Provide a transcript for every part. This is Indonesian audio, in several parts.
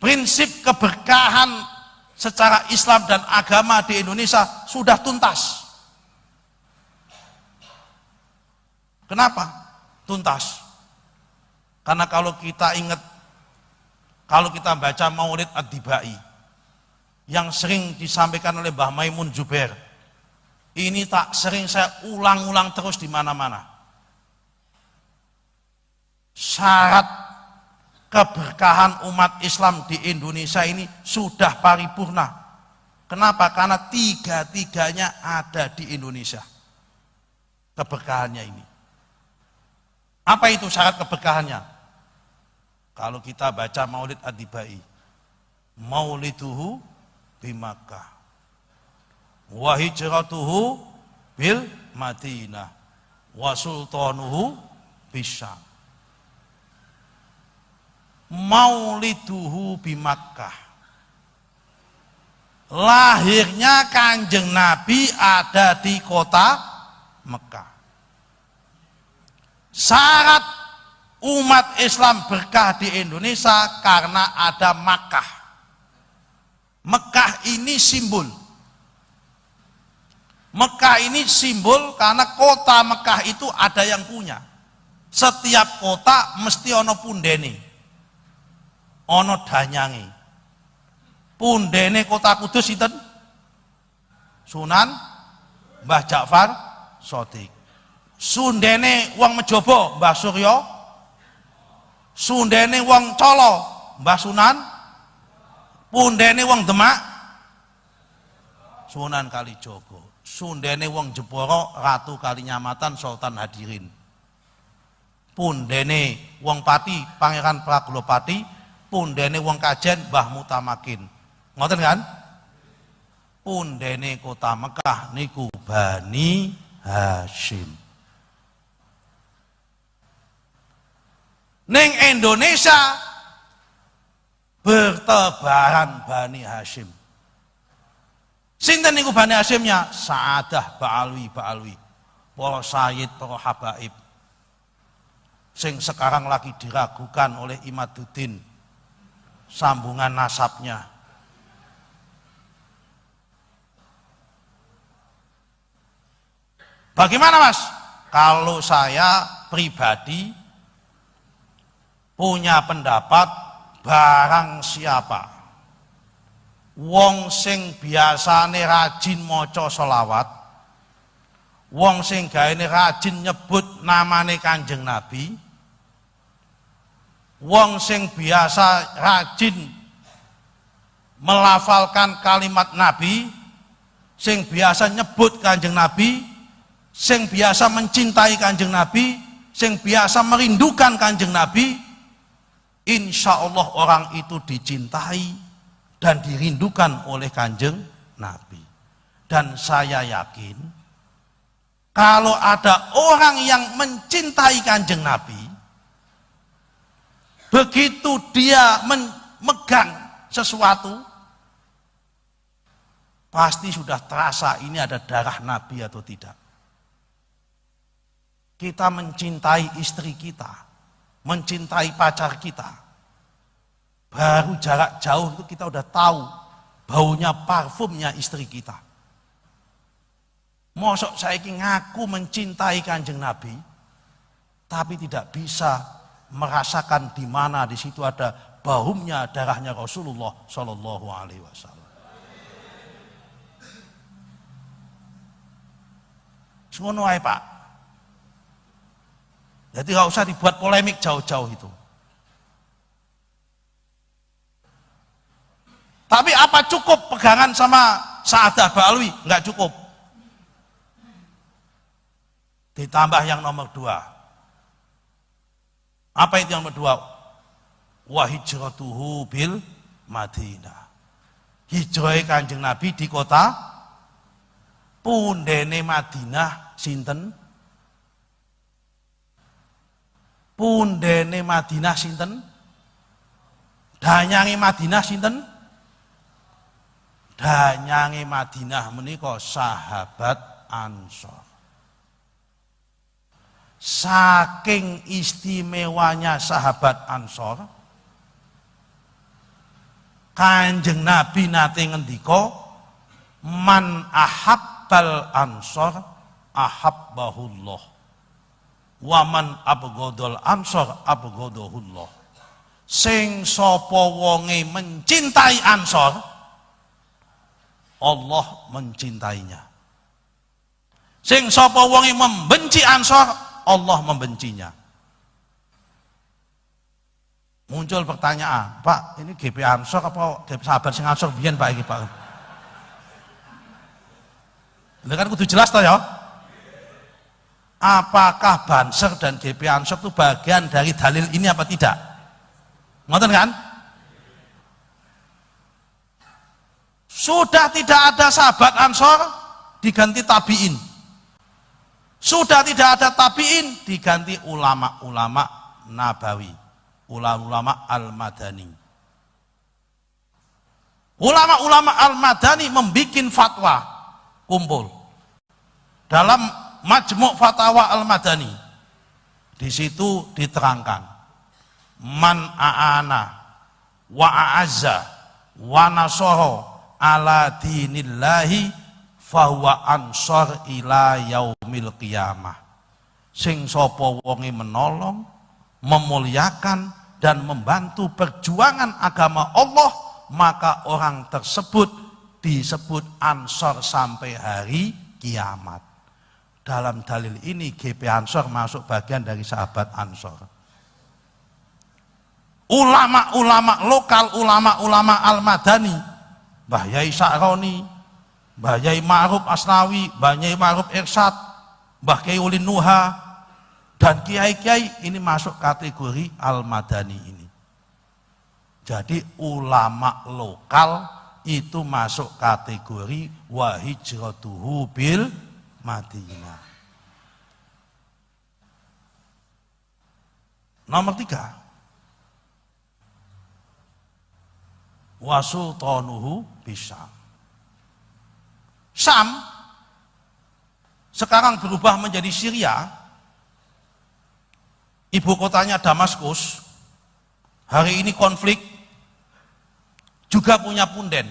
prinsip keberkahan secara Islam dan agama di Indonesia sudah tuntas. Kenapa? Tuntas. Karena kalau kita ingat, kalau kita baca Maulid Ad-Dibai yang sering disampaikan oleh Mbah Maimun Zubair, ini tak sering saya ulang-ulang terus di mana-mana. Syarat keberkahan umat Islam di Indonesia ini sudah paripurna. Kenapa? Karena tiga-tiganya ada di Indonesia. Keberkahannya ini. Apa itu syarat keberkahannya? Kalau kita baca Maulid Ad-Dibai, Mauliduhu bi Makkah, wa hijratuhu bil Madinah, wa sultanuhu bisyam. Mauliduhu bi Makkah, lahirnya Kanjeng Nabi ada di kota Mekah. Syarat umat Islam berkah di Indonesia karena ada Makkah. Mekah ini simbol. Mekah ini simbol karena kota Mekah itu ada yang punya. Setiap kota mesti ono pundene, ono danyange. Pundene kota Kudus sinten? Sunan Mbah Ja'far Shadiq. Sundene wong Mejobo Mbah Suryo. Sundene wong Colo Mbah Sunan. Pundene wong Demak Sunan Kalijogo. Sundene wong Jepara Ratu Kalinyamatan Sultan Hadirin. Pundene wong Pati Pangeran Praglopati. Pundene wong Kajen Mbah Mutamakin. Ngoten kan? Pundene kota Mekah niku Bani Hashim. Ning Indonesia bertebaran Bani Hashim. Sinten niku Bani Hashimnya? Sa'adah Ba'alwi, para sayyid, para habaib. Sing sekarang lagi diragukan oleh Imaduddin sambungan nasabnya. Bagaimana Mas? Kalau saya pribadi punya pendapat, barang siapa wong sing biasane rajin maca selawat, wong sing gaene rajin nyebut namane Kanjeng Nabi, wong sing biasa rajin melafalkan kalimat Nabi, sing biasa nyebut Kanjeng Nabi, sing biasa mencintai Kanjeng Nabi, sing biasa merindukan Kanjeng Nabi, insya Allah orang itu dicintai dan dirindukan oleh Kanjeng Nabi. Dan saya yakin kalau ada orang yang mencintai Kanjeng Nabi, begitu dia memegang sesuatu, pasti sudah terasa ini ada darah Nabi atau tidak. Kita mencintai istri kita, mencintai pacar kita, baru jarak jauh itu kita udah tahu baunya parfumnya istri kita. Mosok saiki ngaku mencintai Kanjeng Nabi, tapi tidak bisa merasakan di mana di situ ada baunya darahnya Rasulullah Shallallahu Alaihi Wasallam. Semono ae Pak. Jadi nggak usah dibuat polemik jauh-jauh itu. Tapi apa cukup pegangan sama Sa'adah Ba'alwi? Enggak cukup. Ditambah yang nomor 2. Apa itu yang nomor 2? Wa hijratuhu bil Madinah. Hijrah Kanjeng Nabi di kota pundene Madinah sinten? Pundene Madinah sinten? Danyange Madinah sinten? Danyange Madinah menika sahabat Ansor. Saking istimewanya sahabat Ansor, Kanjeng Nabi nate ngendika, man ahabbal ansor ahabbahullah, wa man abghadal ansor abghadahullah. Sing sapa wonge mencintai ansor, Allah mencintainya. Sing sapa wonge membenci ansor, Allah membencinya. Muncul pertanyaan, Pak, ini GP Ansor apa GP sahabat sing Ansor biyen Pak iki Pak? Lha kan kudu jelas toh ya. Apakah Banser dan GP Ansor itu bagian dari dalil ini apa tidak? Ngoten kan? Sudah tidak ada sahabat Ansor, diganti tabiin. Sudah tidak ada tabiin, diganti ulama-ulama nabawi, ulama-ulama al-madani. Ulama-ulama al-madani membuat fatwa kumpul dalam Majmu' Fatawa al-Madani. Di situ diterangkan, man a'ana wa a'azza wa nasara ala dinillahi fahuwa ansor ila yaumil qiyamah. Sing sapa wonge menolong, memuliakan dan membantu perjuangan agama Allah, maka orang tersebut disebut ansor sampai hari kiamat. Dalam dalil ini GP Ansor masuk bagian dari sahabat Ansor. Ulama-ulama lokal, ulama-ulama al-Madani, Mbah Yai Sa'roni, Mbah Yai Ma'ruf Asnawi, Mbah Yai Ma'ruf Irsyad, Mbah Kiai Ulin Nuha, dan kiai-kiai ini masuk kategori al-Madani ini. Jadi ulama lokal itu masuk kategori wa hijratuhu bil Madinah. Nomor 3, wa sultanuhu bisyam. Syam sekarang berubah menjadi Syria. Ibu kotanya Damaskus. Hari ini konflik, juga punya punden,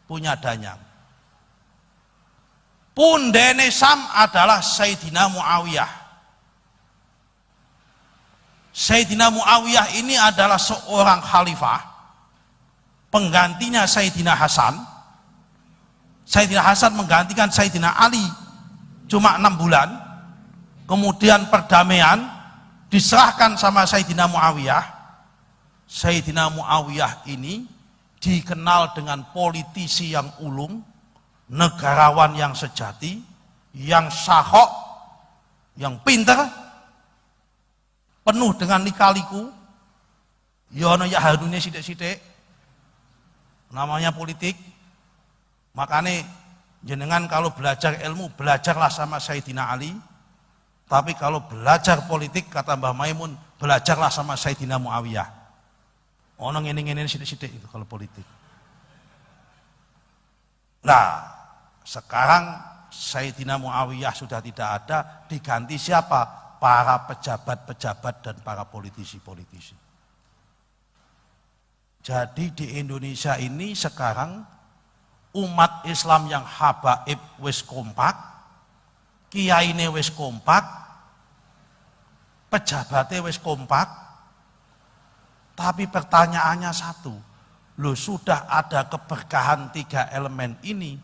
punya danyang. Pundene Syam adalah Sayyidina Muawiyah. Sayyidina Muawiyah ini adalah seorang khalifah, penggantinya Sayyidina Hasan. Sayyidina Hasan menggantikan Sayyidina Ali cuma 6 bulan. Kemudian perdamaian diserahkan sama Sayyidina Muawiyah. Sayyidina Muawiyah ini dikenal dengan politisi yang ulung, negarawan yang sejati, yang sahok, yang pinter, penuh dengan lika-liku. Yono ya harunya sidik-sidik, namanya politik. Makanya jenengan kalau belajar ilmu, belajarlah sama Sayyidina Ali. Tapi kalau belajar politik, kata Mbah Maimun, belajarlah sama Sayyidina Muawiyah. Ono ngene-ngene sidik-sidik itu kalau politik. Nah, sekarang Sayyidina Muawiyah sudah tidak ada, diganti siapa? Para pejabat-pejabat dan para politisi-politisi. Jadi di Indonesia ini sekarang umat Islam yang habaib wis kompak, kiyaine wis kompak, pejabatnya wis kompak, tapi pertanyaannya satu, loh sudah ada keberkahan 3 elemen ini,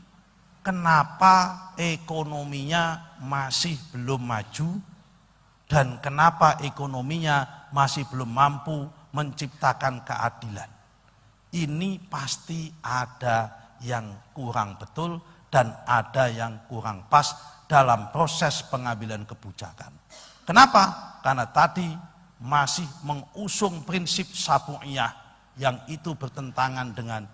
kenapa ekonominya masih belum maju dan kenapa ekonominya masih belum mampu menciptakan keadilan? Ini pasti ada yang kurang betul dan ada yang kurang pas dalam proses pengambilan kebijakan. Kenapa? Karena tadi masih mengusung prinsip sabu'iyah yang itu bertentangan dengan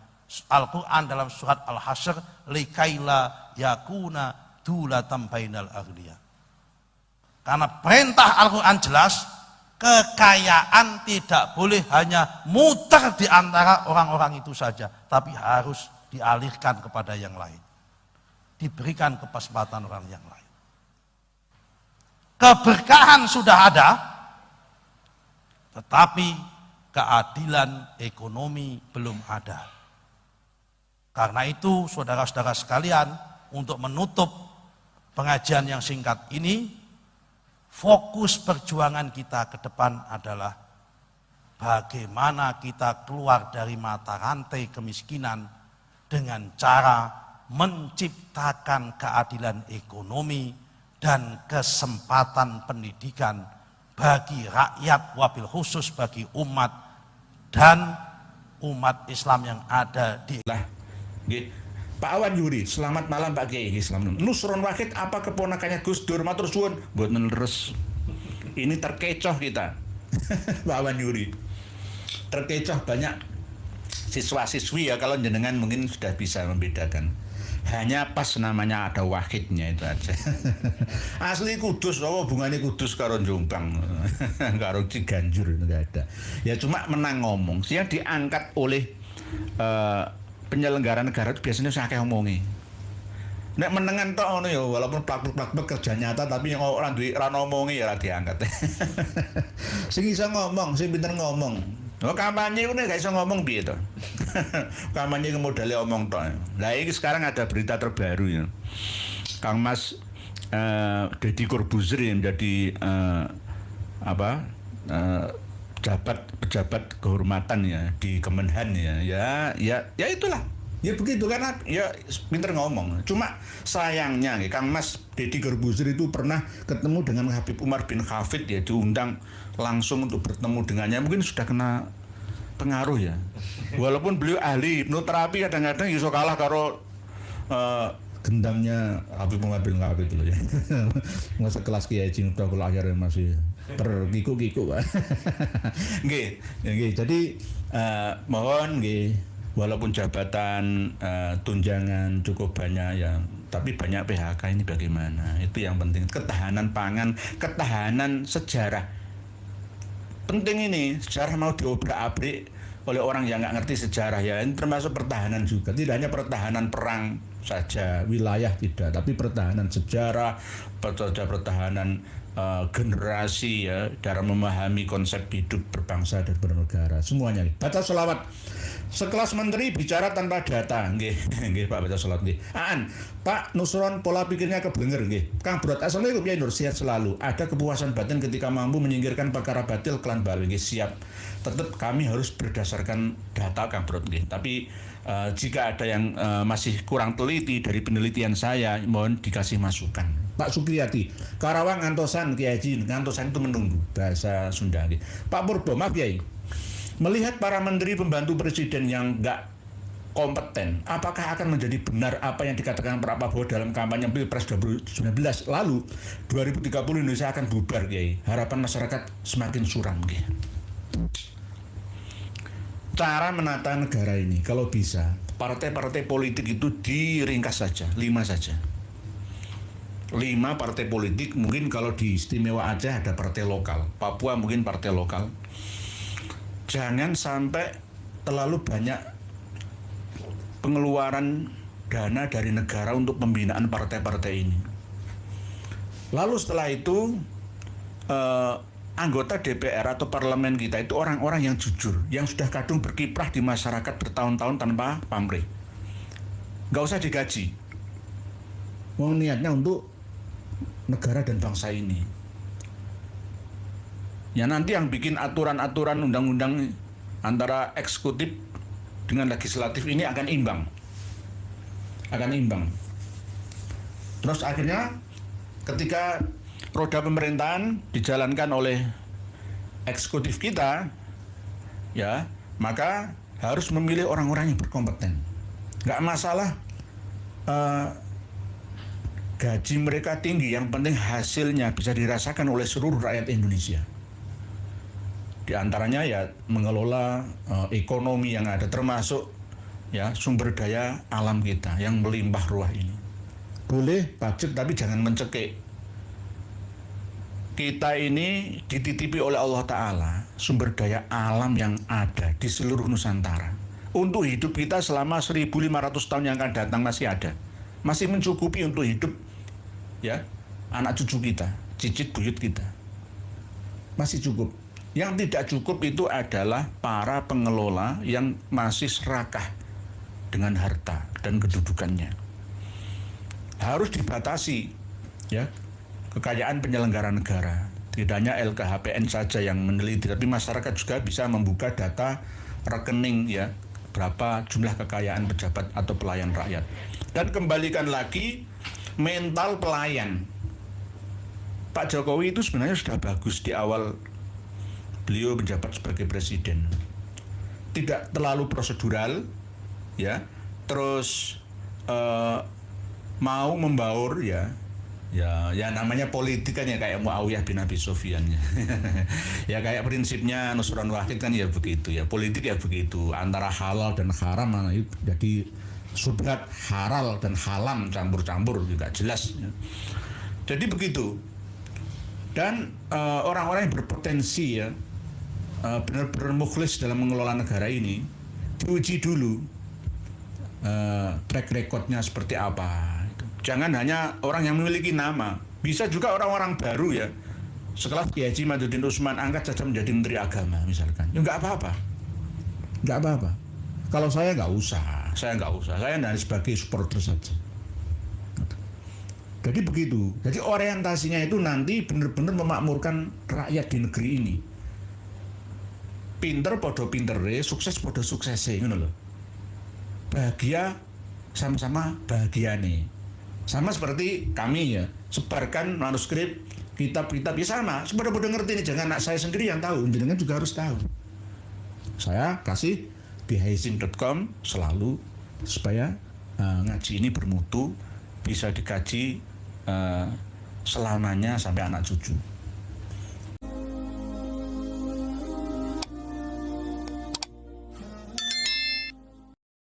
Al-Quran dalam surat Al-Hasyr, likaila yakuna dulatan bainal aghniya. Karena perintah Al-Quran jelas, kekayaan tidak boleh hanya muter di antara orang-orang itu saja, tapi harus dialihkan kepada yang lain. Diberikan kesempatan orang yang lain. Keberkahan sudah ada, tetapi keadilan ekonomi belum ada. Karena itu, saudara-saudara sekalian, untuk menutup pengajian yang singkat ini, fokus perjuangan kita ke depan adalah bagaimana kita keluar dari mata rantai kemiskinan dengan cara menciptakan keadilan ekonomi dan kesempatan pendidikan bagi rakyat, wabil khusus bagi umat dan umat Islam yang ada di Pak Awan Yuri, selamat malam Pak Kiai. Selamat. Nusron Wahid apa keponakannya Gus Dur? Matur suwun. Buat menerus. Ini terkecoh kita. Pak Awan Yuri. Terkecoh banyak siswa-siswi ya, kalau jenengan mungkin sudah bisa membedakan. Hanya pas namanya ada Wahidnya itu aja. Asli Kudus, apa hubungannya Kudus karo Jombang, karo Ciganjur, enggak ada. Ya cuma menang ngomong. Dia diangkat oleh penyelenggara negara itu biasanya saya kayak ngomongi. Nek menengan tok ngono ya, walaupun plak-plak kerja nyata, tapi yang orang duwe ra ngomongi ya ra diangkat. Sing iso ngomong, sing pinter ngomong. Oh, kampanye ku nek gak iso ngomong piye to? Kampanye ku modale omong tok. Lah iki sekarang ada berita terbaru ya. Kang Mas Deddy Corbuzier yang menjadi pejabat kehormatan ya di Kemenhan ya itulah. Ya begitu karena ya pinter ngomong. Cuma sayangnya Kang Mas Deddy Corbuzier itu pernah ketemu dengan Habib Umar bin Hafid ya, diundang langsung untuk bertemu dengannya, mungkin sudah kena pengaruh ya. Walaupun beliau ahli hipnoterapi, kadang-kadang iso kalah karo gendangnya Habib Umar bin Hafid loh ya. Masa kelas Kiai Haji Miftahul akhirnya masih terkiku-kiku. Nggih, jadi mohon nggih, walaupun jabatan tunjangan cukup banyak ya, tapi banyak PHK ini bagaimana? Itu yang penting. Ketahanan pangan, ketahanan sejarah. Penting ini, sejarah mau diobrak-abrik oleh orang yang nggak ngerti sejarah ya. Ini termasuk pertahanan juga. Tidak hanya pertahanan perang saja, wilayah tidak, tapi pertahanan sejarah, pertahanan generasi ya, dalam memahami konsep hidup berbangsa dan bernegara. Semuanya. Baca sholawat. Sekelas menteri bicara tanpa data, nggih Pak, baca sholat nggih. Pak Nusron pola pikirnya keblenger nggih. Kang Brot, assalamualaikum ya Nur, sehat selalu. Ada kepuasan batin ketika mampu menyingkirkan perkara batil klan Bali nggih, siap. Tetap kami harus berdasarkan data Kang Brot nggih. Tapi jika ada yang masih kurang teliti dari penelitian saya, mohon dikasih masukan. Pak Sukriyati, Karawang ngantosan Kiai Haji, ngantosan itu menunggu bahasa Sunda nggih. Pak Purbo, maaf Kiai. Melihat para menteri pembantu presiden yang nggak kompeten, apakah akan menjadi benar apa yang dikatakan Pak Prabowo dalam kampanye Pilpres 2019 lalu 2030 Indonesia akan bubar, Kiai? Harapan masyarakat semakin suram, Kiai. Cara menata negara ini, kalau bisa, partai-partai politik itu diringkas saja, 5 saja. 5 partai politik, mungkin kalau di Istimewa Aceh ada partai lokal, Papua mungkin partai lokal. Jangan sampai terlalu banyak pengeluaran dana dari negara untuk pembinaan partai-partai ini. Lalu setelah itu anggota DPR atau parlemen kita itu orang-orang yang jujur, yang sudah kadung berkiprah di masyarakat bertahun-tahun tanpa pamrih. Nggak usah digaji. Mau niatnya untuk negara dan bangsa ini. Ya nanti yang bikin aturan-aturan undang-undang antara eksekutif dengan legislatif ini akan imbang. Terus akhirnya ketika roda pemerintahan dijalankan oleh eksekutif kita, ya maka harus memilih orang-orang yang berkompeten. Nggak masalah gaji mereka tinggi, yang penting hasilnya bisa dirasakan oleh seluruh rakyat Indonesia. Di antaranya ya mengelola ekonomi yang ada, termasuk ya sumber daya alam kita yang melimpah ruah ini. Boleh pajak tapi jangan mencekik. Kita ini dititipi oleh Allah Ta'ala sumber daya alam yang ada di seluruh Nusantara. Untuk hidup kita selama 1.500 tahun yang akan datang masih ada. Masih mencukupi untuk hidup ya anak cucu kita, cicit buyut kita. Masih cukup. Yang tidak cukup itu adalah para pengelola yang masih serakah dengan harta dan kedudukannya. Harus dibatasi ya kekayaan penyelenggara negara. Tidak hanya LKHPN saja yang meneliti, tapi masyarakat juga bisa membuka data rekening ya, berapa jumlah kekayaan pejabat atau pelayan rakyat. Dan kembalikan lagi mental pelayan. Pak Jokowi itu sebenarnya sudah bagus di awal beliau menjabat sebagai presiden. Tidak terlalu prosedural, ya, terus mau membaur ya namanya politik kan ya kayak Muawiyah bin Abi Sufyan ya. Ya kayak prinsipnya Nusron Wahid kan ya begitu ya, politik ya begitu, antara halal dan haram itu jadi subhat halal dan halam campur-campur juga jelas ya. Jadi begitu. Dan orang-orang yang berpotensi ya benar-benar mukhlis dalam mengelola negara ini diuji dulu track recordnya seperti apa. Jangan hanya orang yang memiliki nama, bisa juga orang-orang baru ya, sekelas Kiai Haji Madudin Usman angkat saja menjadi Menteri Agama misalkan, ya nggak apa-apa. Kalau saya nggak usah, saya hanya sebagai supporter saja. Jadi begitu, jadi orientasinya itu nanti benar-benar memakmurkan rakyat di negeri ini. Pinter podo pintere, sukses podo suksese, gitu loh. Bahagia sama-sama bahagia nih. Sama seperti kami ya, sebarkan manuskrip, kitab-kitab ya sama, sepada-pada ngerti nih, jangan anak saya sendiri yang tahu, jenengan juga harus tahu. Saya kasih di haizin.com selalu supaya ngaji ini bermutu, bisa dikaji selamanya sampai anak cucu.